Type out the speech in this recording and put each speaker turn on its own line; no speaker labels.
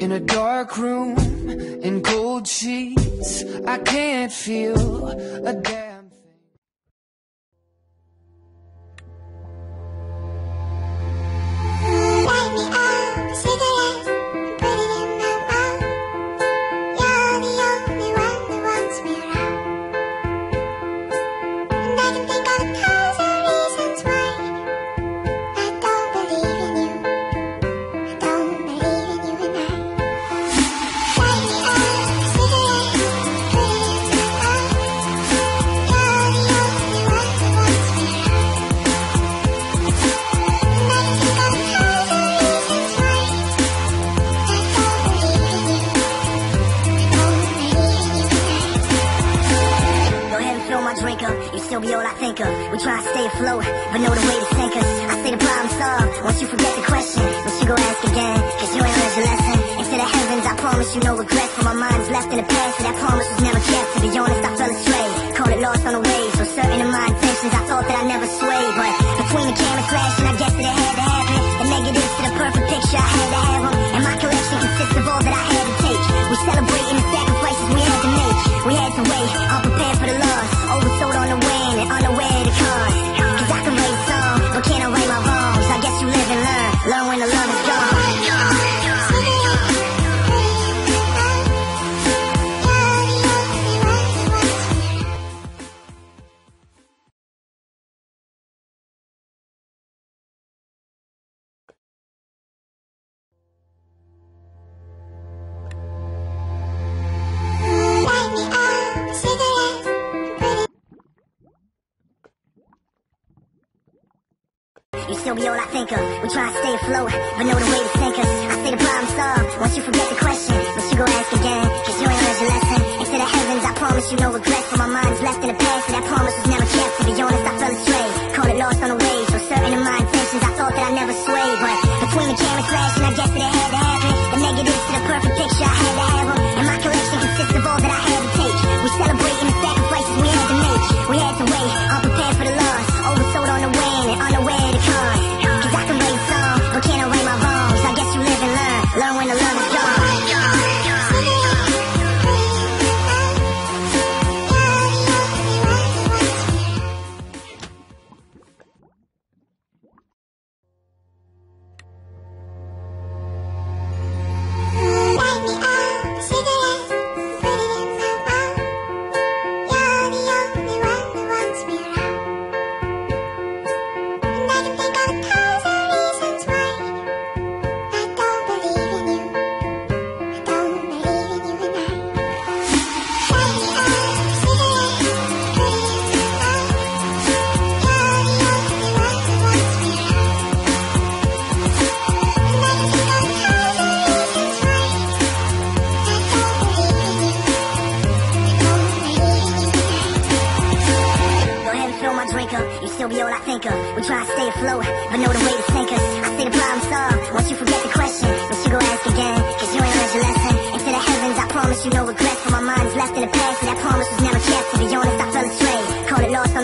in a dark room, in cold sheets, I can't feel a damn thing.
Light me up a cigarette and put it in my mouth. You're the only one that wants me around. And I can think of 1,000 reasons why I don't believe in you. I don't believe in you and I. Light me up a cigarette and put it in my mouth. You're the only one that wants me around. And I can think of 1,000 reasons why I don't believe in you. I don't believe in you and I.
Go ahead and fill my drink up, you still be all I think of. We try to stay afloat, but know the way to sink us. I say the problem solved, once you forget the question, once you go ask again, cause you ain't learned your lesson. Into the heavens, I promise you no regret, for my mind is left in the past, so that promise was never kept. To be honest, I fell astray, caught it lost on the way, so certain of my intentions, I thought that I never swayed. But between the camera flashing, I guess that it had to happen. The negatives to the perfect picture, I had to have them. And my collection consists of all that I had to take. We celebrating the sacrifices we had to make. We had to wait, unprepared for the loss, oversold on the win and unaware of the cause. Cause I can write a song, but can I right my wrongs? I guess you live and learn when the love is gone.
Light me up a cigarette and put it.
You still be all I think of. We try to stay afloat, but know the way to sink us. I say the problem solved, once you forget the question, once you go ask again, cause you ain't learned your lesson. Into the heavens, I promise you no regret, for my mind is left in the past, so that promise was never kept. To be honest, I fell astray, caught it lost on the way, so certain of my intentions, I thought that I never swayed. But between the camera flashing, I guess that it had to happen. The negatives to the perfect picture, I had to have them. And my collection consists of all that I had to take. We celebrating the sacrifices we had to make. We had to wait, unprepared for the loss, oversold on the win and unaware of the cause. Cause I can write a song, but can I right my wrongs? I guess you live and learn when the love is gone.
Light me up a cigarette and put it in my mouth. You're the only one that wants me around. And I can think of 1,000 reasons why I don't believe in you. I don't believe in you and I. Light me up a cigarette and put it in my mouth. You're the only one that wants me around. And I can think of 1,000 reasons why I don't believe in you. I don't believe in you and I.
Go ahead and fill my drink up, you still be all I think of. We try to stay afloat, but know the way to sink us. I say the problem solved, once you forget the question, once you go ask again, cause you ain't learned your lesson. Into the heavens, I promise you no regret, for my mind is left in the past, so that promise was never kept. To be honest, I fell astray, caught it lost